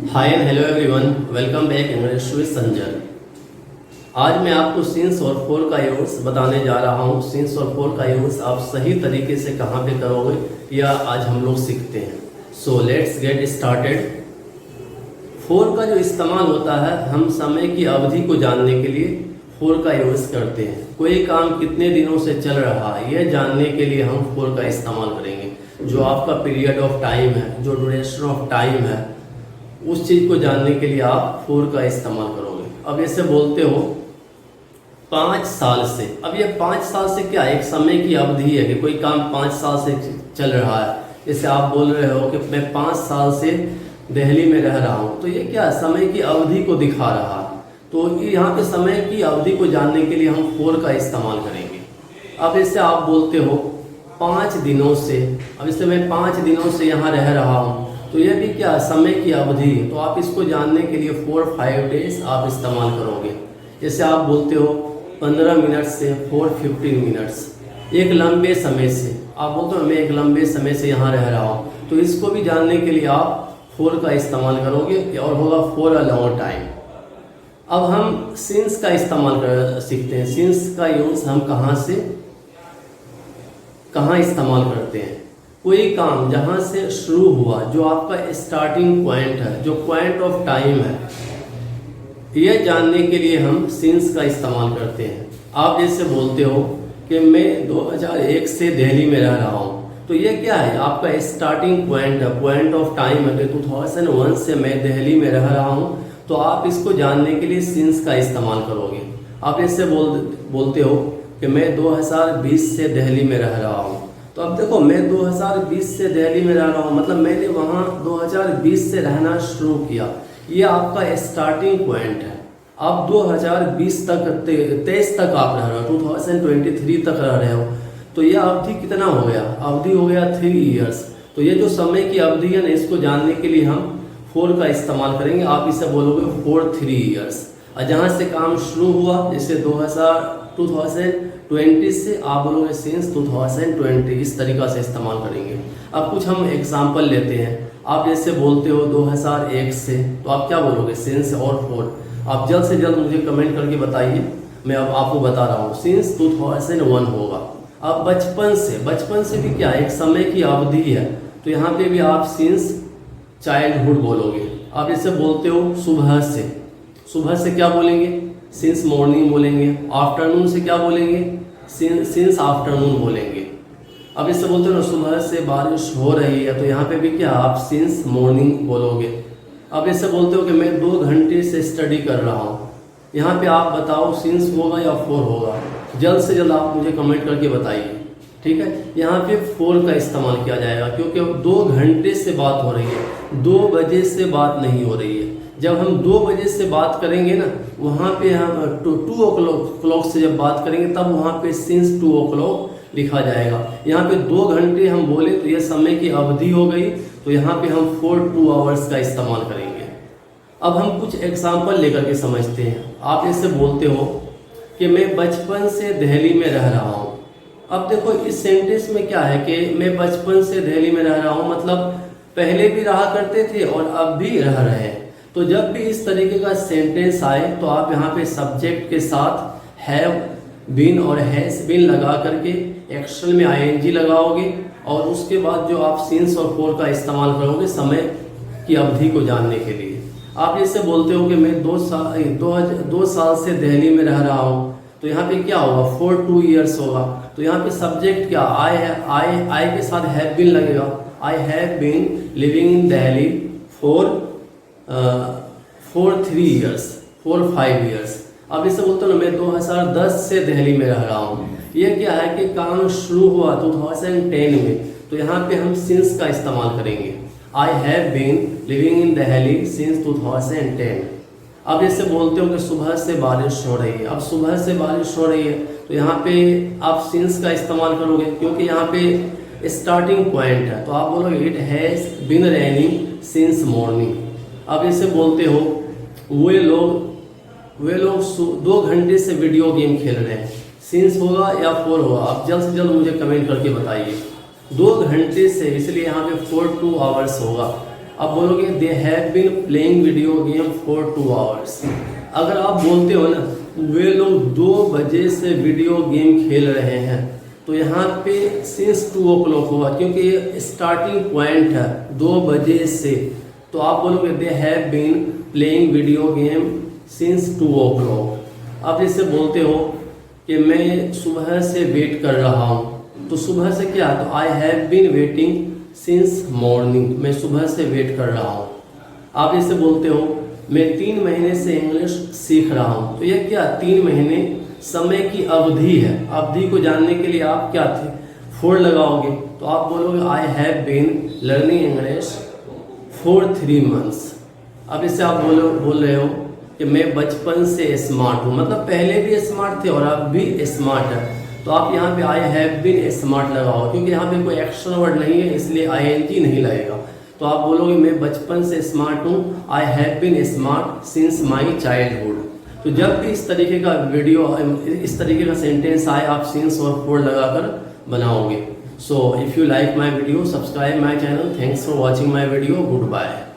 Hi and hello everyone, welcome back English with Sanjay. आज मैं आपको सिंस और फोर का यूज बताने जा रहा हूँ। सिंस और फोर का यूज आप सही तरीके से कहाँ पे करोगे या आज हम लोग सीखते हैं। So let's get started. Four का जो इस्तेमाल होता है, हम समय की अवधि को जानने के लिए फोर का यूज करते हैं। कोई काम कितने दिनों से चल रहा है यह जानने के लिए हम फोर का इस्तेमाल करेंगे। जो आपका पीरियड ऑफ टाइम है, जो ड्यूरेशन ऑफ टाइम है, उस चीज़ को जानने के लिए आप फोर का इस्तेमाल करोगे। अब ऐसे बोलते हो 5 साल से। अब ये 5 साल से क्या, एक समय की अवधि है कि कोई काम 5 साल से चल रहा है। जैसे आप बोल रहे हो कि मैं 5 साल से दिल्ली में रह रहा हूँ, तो ये क्या समय की अवधि को दिखा रहा है। तो यहाँ पे समय की अवधि को जानने के लिए हम फोर का इस्तेमाल करेंगे। अब इससे आप बोलते हो 5 दिनों से। अब इससे मैं 5 दिनों से यहाँ रह रहा हूँ, तो ये भी क्या समय की अवधि। तो आप इसको जानने के लिए 4-5 डेज आप इस्तेमाल करोगे। जैसे आप बोलते हो 15 मिनट से 4-15 मिनट्स, एक लंबे समय से। आप बोलते हो मैं एक लंबे समय से यहाँ रह रहा हूँ, तो इसको भी जानने के लिए आप फोर का इस्तेमाल करोगे और होगा फॉर अ लॉन्ग टाइम। अब हम सिंस का इस्तेमाल सीखते हैं। सिंस का यूज हम कहाँ इस्तेमाल करते हैं। कोई काम जहाँ से शुरू हुआ, जो आपका स्टार्टिंग पॉइंट है, जो पॉइंट ऑफ टाइम है, यह जानने के लिए हम सिंस का इस्तेमाल करते हैं। आप जैसे बोलते हो कि मैं 2001 से दिल्ली में रह रहा हूँ, तो ये क्या है, आपका स्टार्टिंग पॉइंट है, पॉइंट ऑफ टाइम है कि 2001 से मैं दिल्ली में रह रहा हूँ। तो आप इसको जानने के लिए सिंस का इस्तेमाल करोगे। आप ऐसे बोलते हो कि मैं 2020 से दिल्ली में रह रहा हूँ। तो अब देखो, मैं 2020 से दिल्ली में रह रहा हूँ, मतलब मैंने वहाँ 2020 से रहना शुरू किया। ये आपका स्टार्टिंग पॉइंट है। आप 2020 तक 23 तक आप रह रहे हो, 2023 तक रह रहे हो। तो ये अवधि कितना हो गया, अवधि हो गया 3 इयर्स। तो ये जो समय की अवधि है ना, इसको जानने के लिए हम फोर का इस्तेमाल करेंगे। आप इसे बोलोगे 4-3 इयर्स। और जहाँ से काम शुरू हुआ, जैसे 2020 से, आप बोलोगे सिंस 2020। इस तरीक़ा से इस्तेमाल करेंगे। अब कुछ हम एग्जांपल लेते हैं। आप जैसे बोलते हो 2001 से, तो आप क्या बोलोगे, सिंस और फोर। आप जल्द से जल्द मुझे कमेंट करके बताइए, मैं अब आपको बता रहा हूँ। सिंस 2001 होगा। अब बचपन से भी क्या, एक समय की अवधि है, तो यहाँ पे भी आप सिंस चाइल्डहुड बोलोगे। आप जैसे बोलते हो सुबह से क्या बोलेंगे, सिंस मॉर्निंग बोलेंगे। आफ्टरनून से क्या बोलेंगे, सिंस आफ्टरनून बोलेंगे। अब इससे बोलते हो ना, सुबह से बारिश हो रही है, तो यहाँ पे भी क्या, आप सिंस मॉर्निंग बोलोगे। अब इससे बोलते हो कि मैं 2 घंटे से स्टडी कर रहा हूँ, यहाँ पे आप बताओ सिंस होगा या फोर होगा। जल्द से जल्द आप मुझे कमेंट करके बताइए, ठीक है। यहाँ पे फोर का इस्तेमाल किया जाएगा, क्योंकि 2 घंटे से बात हो रही है, 2 बजे से बात नहीं हो रही है। जब हम 2 बजे से बात करेंगे ना, वहाँ पे हम 2 o'clock से जब बात करेंगे, तब वहाँ पे सिंस 2 o'clock लिखा जाएगा। यहाँ पे 2 घंटे हम बोले तो यह समय की अवधि हो गई, तो यहाँ पे हम 2 hours का इस्तेमाल करेंगे। अब हम कुछ एग्जाम्पल लेकर के समझते हैं। आप ऐसे बोलते हो कि मैं बचपन से दिल्ली में रह रहा हूँ। अब देखो, इस सेंटेंस में क्या है कि मैं बचपन से दिल्ली में रह रहा हूँ, मतलब पहले भी रहा करते थे और अब भी रह रहे हैं। तो जब भी इस तरीके का सेंटेंस आए, तो आप यहाँ पे सब्जेक्ट के साथ हैव बीन और हैज बीन लगा करके एक्शन में ing लगाओगे, और उसके बाद जो आप सिंस और फोर का इस्तेमाल करोगे समय की अवधि को जानने के लिए। आप जैसे बोलते हो कि मैं 2 साल से दिल्ली में रह रहा हूँ, तो यहाँ पे क्या होगा, 4-2 years होगा। तो यहाँ पे सब्जेक्ट क्या, आई के साथ हैव बीन लगेगा। I have been living in Delhi for 3 years, 4-5 years। अब इसे बोलते हो ना, मैं 2010 से दिल्ली में रह रहा हूँ। ये क्या है कि काम शुरू हुआ 2010 में, तो यहाँ पे हम सिंस का इस्तेमाल करेंगे। I have been living in Delhi since 2010। अब जैसे बोलते हो कि सुबह से बारिश हो रही है। अब सुबह से बारिश हो रही है, तो यहाँ पे आप सिंस का इस्तेमाल करोगे, क्योंकि यहाँ पे स्टार्टिंग पॉइंट है। तो आप बोलोगे it has been raining since morning. अब जैसे बोलते हो वे लोग 2 घंटे से वीडियो गेम खेल रहे हैं, सिंस होगा या फोर होगा। आप जल्द से जल्द मुझे कमेंट करके बताइए। 2 घंटे से, इसलिए यहाँ पे 4-2 hours होगा। आप बोलोगे they have been playing video game for 2 hours। अगर आप बोलते हो ना वे लोग 2 बजे से वीडियो गेम खेल रहे हैं, तो यहाँ पे सिंस 2 o'clock होगा क्योंकि ये स्टार्टिंग पॉइंट है 2 बजे से। तो आप बोलोगे they have been playing video game since 2 o'clock। आप जैसे बोलते हो कि मैं सुबह से वेट कर रहा हूँ, तो सुबह से क्या, तो I have been waiting since morning, मैं सुबह से वेट कर रहा हूँ। आप जैसे बोलते हो मैं 3 महीने से इंग्लिश सीख रहा हूँ, तो यह क्या 3 महीने समय की अवधि है। अवधि को जानने के लिए आप क्या थे फॉर लगाओगे, तो आप बोलोगे I have been learning English for 3 months। अब इससे आप बोल रहे हो कि मैं बचपन से स्मार्ट हूँ, मतलब पहले भी स्मार्ट थे और अब भी स्मार्ट है, तो आप यहाँ पे आई हैव बीन स्मार्ट लगाओ, क्योंकि यहाँ पे कोई एक्स्ट्रा वर्ड नहीं है इसलिए ING नहीं लगेगा। तो आप बोलोगे मैं बचपन से स्मार्ट हूँ, I have been smart since my childhood. तो जब भी इस तरीके का वीडियो, इस तरीके का सेंटेंस आए, आप सिंस और फॉर लगाकर बनाओगे। So if you like my video, subscribe my channel. Thanks for watching my video. Good bye.